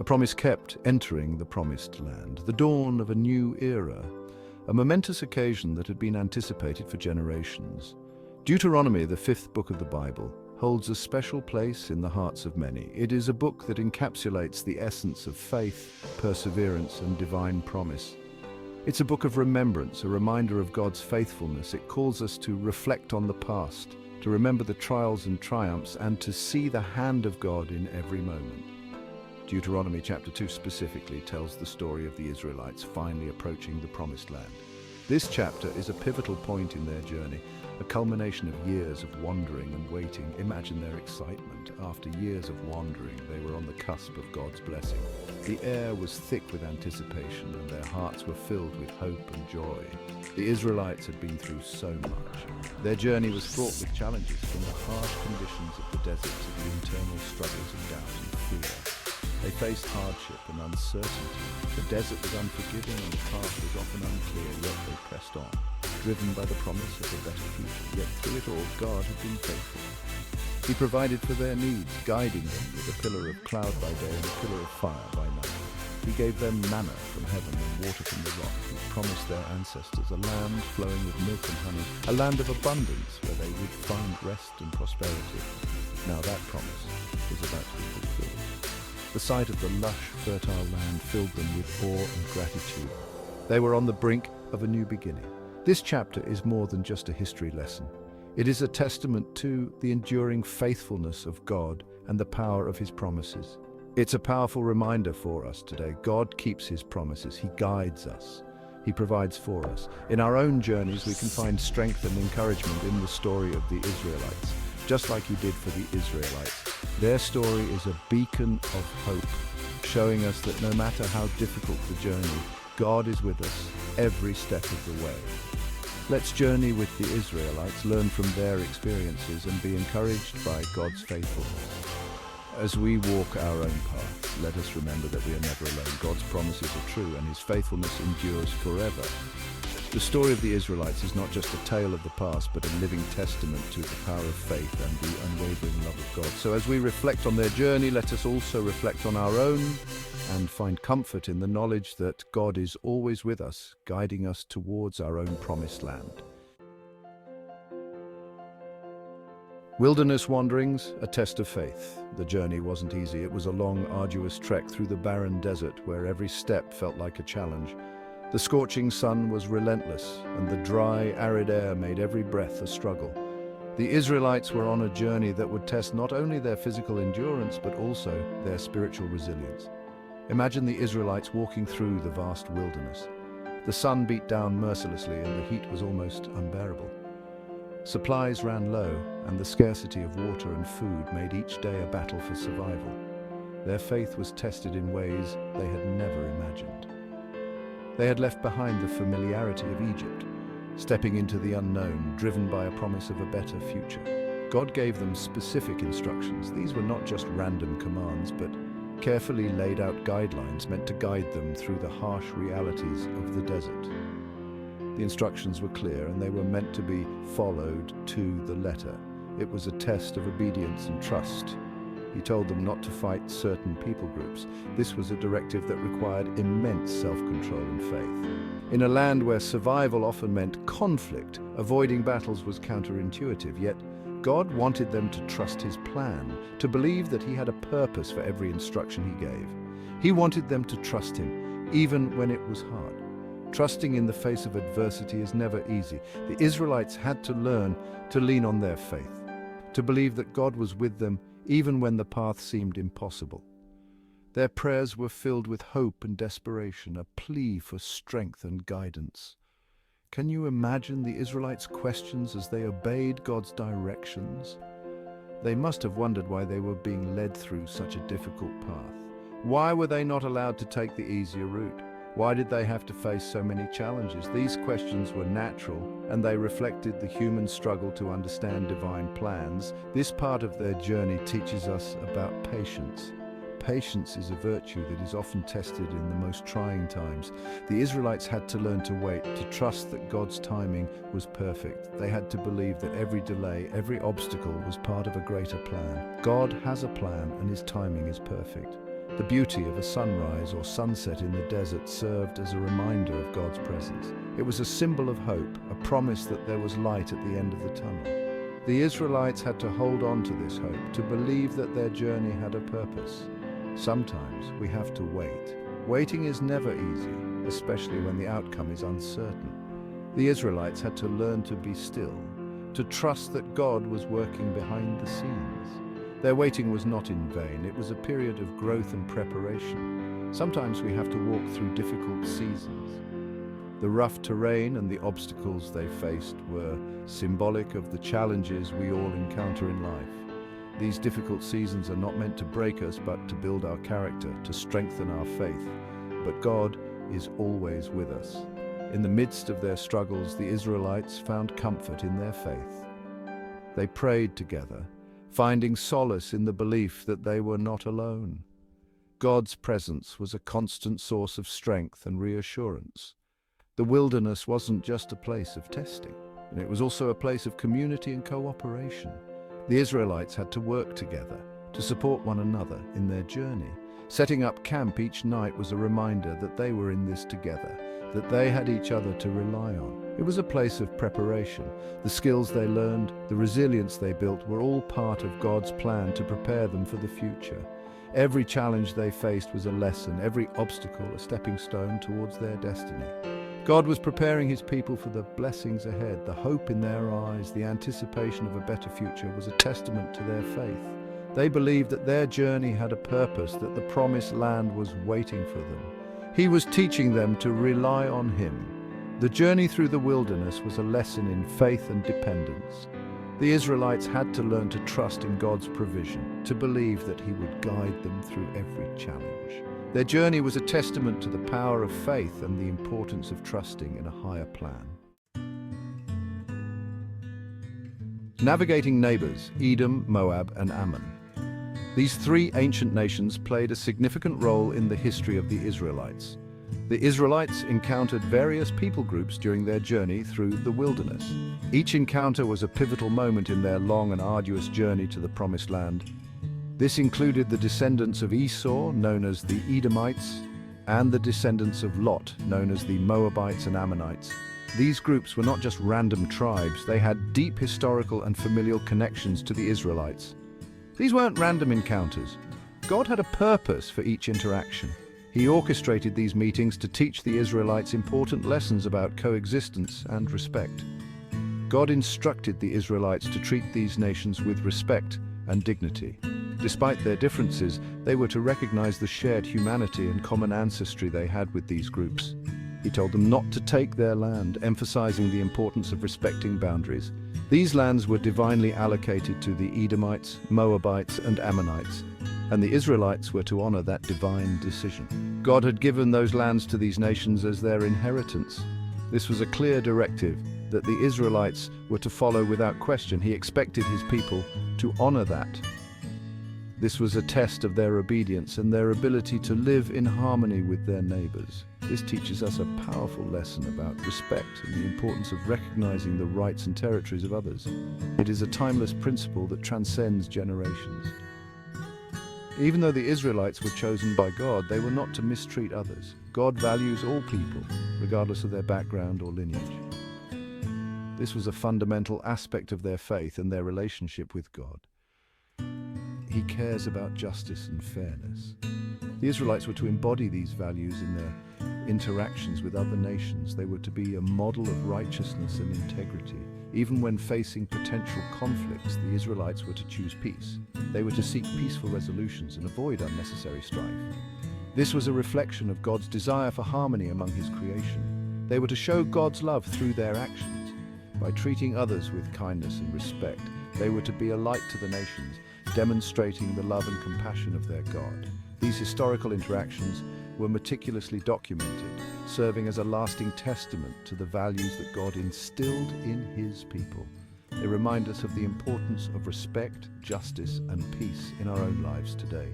A promise kept, entering the promised land, the dawn of a new era, a momentous occasion that had been anticipated for generations. Deuteronomy, the fifth book of the Bible, holds a special place in the hearts of many. It is a book that encapsulates the essence of faith, perseverance, and divine promise. It's a book of remembrance, a reminder of God's faithfulness. It calls us to reflect on the past, to remember the trials and triumphs, and to see the hand of God in every moment. Deuteronomy chapter 2 specifically tells the story of the Israelites finally approaching the promised land. This chapter is a pivotal point in their journey, a culmination of years of wandering and waiting. Imagine their excitement. After years of wandering, they were on the cusp of God's blessing. The air was thick with anticipation, and their hearts were filled with hope and joy. The Israelites had been through so much. Their journey was fraught with challenges, from the harsh conditions of the desert to the internal struggles of doubt and fear. They faced hardship and uncertainty. The desert was unforgiving and the path was often unclear, yet they pressed on, driven by the promise of a better future. Yet through it all, God had been faithful. He provided for their needs, guiding them with a pillar of cloud by day and a pillar of fire by night. He gave them manna from heaven and water from the rock. He promised their ancestors a land flowing with milk and honey, a land of abundance where they would find rest and prosperity. Now that promise was about to be fulfilled. The sight of the lush, fertile land filled them with awe and gratitude. They were on the brink of a new beginning. This chapter is more than just a history lesson. It is a testament to the enduring faithfulness of God and the power of His promises. It's a powerful reminder for us today. God keeps His promises. He guides us. He provides for us. In our own journeys, we can find strength and encouragement in the story of the Israelites. Just like He did for the Israelites, their story is a beacon of hope, showing us that no matter how difficult the journey, God is with us every step of the way. Let's journey with the Israelites, learn from their experiences, and be encouraged by God's faithfulness. As we walk our own path, let us remember that we are never alone. God's promises are true, and His faithfulness endures forever. The story of the Israelites is not just a tale of the past, but a living testament to the power of faith and the unwavering love of God. So as we reflect on their journey, let us also reflect on our own and find comfort in the knowledge that God is always with us, guiding us towards our own promised land. Wilderness wanderings, a test of faith. The journey wasn't easy. It was a long, arduous trek through the barren desert where every step felt like a challenge. The scorching sun was relentless, and the dry, arid air made every breath a struggle. The Israelites were on a journey that would test not only their physical endurance, but also their spiritual resilience. Imagine the Israelites walking through the vast wilderness. The sun beat down mercilessly, and the heat was almost unbearable. Supplies ran low, and the scarcity of water and food made each day a battle for survival. Their faith was tested in ways they had never imagined. They had left behind the familiarity of Egypt, stepping into the unknown, driven by a promise of a better future. God gave them specific instructions. These were not just random commands, but carefully laid out guidelines meant to guide them through the harsh realities of the desert. The instructions were clear, and they were meant to be followed to the letter. It was a test of obedience and trust. He told them not to fight certain people groups. This was a directive that required immense self-control and faith. In a land where survival often meant conflict, avoiding battles was counterintuitive, yet God wanted them to trust His plan, to believe that He had a purpose for every instruction He gave. He wanted them to trust Him, even when it was hard. Trusting in the face of adversity is never easy. The Israelites had to learn to lean on their faith, to believe that God was with them even when the path seemed impossible. Their prayers were filled with hope and desperation, a plea for strength and guidance. Can you imagine the Israelites' questions as they obeyed God's directions? They must have wondered why they were being led through such a difficult path. Why were they not allowed to take the easier route? Why did they have to face so many challenges? These questions were natural, and they reflected the human struggle to understand divine plans. This part of their journey teaches us about patience. Patience is a virtue that is often tested in the most trying times. The Israelites had to learn to wait, to trust that God's timing was perfect. They had to believe that every delay, every obstacle was part of a greater plan. God has a plan, and His timing is perfect. The beauty of a sunrise or sunset in the desert served as a reminder of God's presence. It was a symbol of hope, a promise that there was light at the end of the tunnel. The Israelites had to hold on to this hope, to believe that their journey had a purpose. Sometimes we have to wait. Waiting is never easy, especially when the outcome is uncertain. The Israelites had to learn to be still, to trust that God was working behind the scenes. Their waiting was not in vain. It was a period of growth and preparation. Sometimes we have to walk through difficult seasons. The rough terrain and the obstacles they faced were symbolic of the challenges we all encounter in life. These difficult seasons are not meant to break us, but to build our character, to strengthen our faith. But God is always with us. In the midst of their struggles, the Israelites found comfort in their faith. They prayed together, finding solace in the belief that they were not alone. God's presence was a constant source of strength and reassurance. The wilderness wasn't just a place of testing, and it was also a place of community and cooperation. The Israelites had to work together to support one another in their journey. Setting up camp each night was a reminder that they were in this together, that they had each other to rely on. It was a place of preparation. The skills they learned, the resilience they built were all part of God's plan to prepare them for the future. Every challenge they faced was a lesson, every obstacle a stepping stone towards their destiny. God was preparing his people for the blessings ahead. The hope in their eyes, the anticipation of a better future was a testament to their faith. They believed that their journey had a purpose, that the promised land was waiting for them. He was teaching them to rely on him. The journey through the wilderness was a lesson in faith and dependence. The Israelites had to learn to trust in God's provision, to believe that he would guide them through every challenge. Their journey was a testament to the power of faith and the importance of trusting in a higher plan. Navigating neighbors, Edom, Moab, and Ammon. These three ancient nations played a significant role in the history of the Israelites. The Israelites encountered various people groups during their journey through the wilderness. Each encounter was a pivotal moment in their long and arduous journey to the Promised Land. This included the descendants of Esau, known as the Edomites, and the descendants of Lot, known as the Moabites and Ammonites. These groups were not just random tribes, they had deep historical and familial connections to the Israelites. These weren't random encounters. God had a purpose for each interaction. He orchestrated these meetings to teach the Israelites important lessons about coexistence and respect. God instructed the Israelites to treat these nations with respect and dignity. Despite their differences, they were to recognize the shared humanity and common ancestry they had with these groups. He told them not to take their land, emphasizing the importance of respecting boundaries. These lands were divinely allocated to the Edomites, Moabites, and Ammonites, and the Israelites were to honor that divine decision. God had given those lands to these nations as their inheritance. This was a clear directive that the Israelites were to follow without question. He expected his people to honor that. This was a test of their obedience and their ability to live in harmony with their neighbors. This teaches us a powerful lesson about respect and the importance of recognizing the rights and territories of others. It is a timeless principle that transcends generations. Even though the Israelites were chosen by God, they were not to mistreat others. God values all people, regardless of their background or lineage. This was a fundamental aspect of their faith and their relationship with God. He cares about justice and fairness. The Israelites were to embody these values in their interactions with other nations. They were to be a model of righteousness and integrity. Even when facing potential conflicts, the Israelites were to choose peace. They were to seek peaceful resolutions and avoid unnecessary strife. This was a reflection of God's desire for harmony among his creation. They were to show God's love through their actions. By treating others with kindness and respect, they were to be a light to the nations, demonstrating the love and compassion of their God. These historical interactions were meticulously documented, serving as a lasting testament to the values that God instilled in his people. They remind us of the importance of respect, justice, and peace in our own lives today.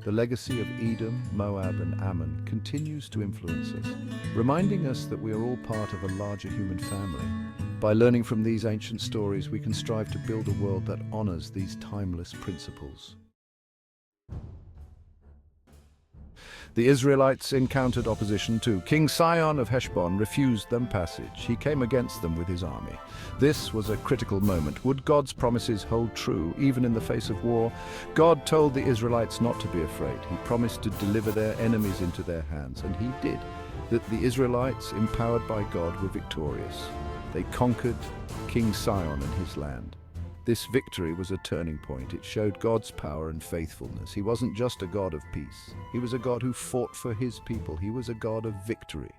The legacy of Edom, Moab, and Ammon continues to influence us, reminding us that we are all part of a larger human family. By learning from these ancient stories, we can strive to build a world that honors these timeless principles. The Israelites encountered opposition too. King Sihon of Heshbon refused them passage. He came against them with his army. This was a critical moment. Would God's promises hold true, even in the face of war? God told the Israelites not to be afraid. He promised to deliver their enemies into their hands, and he did. That the Israelites, empowered by God, were victorious. They conquered King Sihon and his land. This victory was a turning point. It showed God's power and faithfulness. He wasn't just a God of peace. He was a God who fought for his people. He was a God of victory.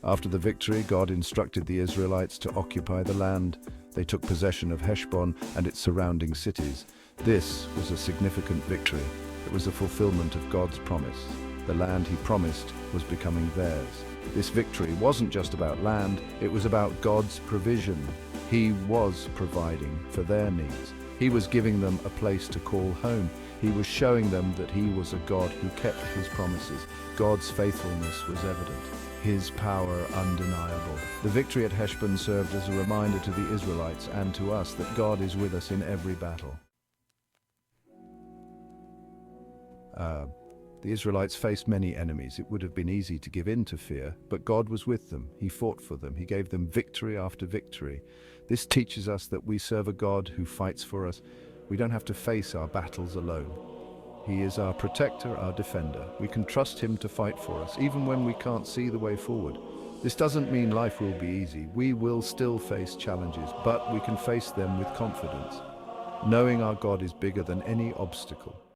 After the victory, God instructed the Israelites to occupy the land. They took possession of Heshbon and its surrounding cities. This was a significant victory. It was a fulfillment of God's promise. The land he promised was becoming theirs. This victory wasn't just about land, it was about God's provision. He was providing for their needs. He was giving them a place to call home. He was showing them that he was a God who kept his promises. God's faithfulness was evident, his power undeniable. The victory at Heshbon served as a reminder to the Israelites and to us that God is with us in every battle. The Israelites faced many enemies. It would have been easy to give in to fear, but God was with them. He fought for them. He gave them victory after victory. This teaches us that we serve a God who fights for us. We don't have to face our battles alone. He is our protector, our defender. We can trust him to fight for us, even when we can't see the way forward. This doesn't mean life will be easy. We will still face challenges, but we can face them with confidence, knowing our God is bigger than any obstacle.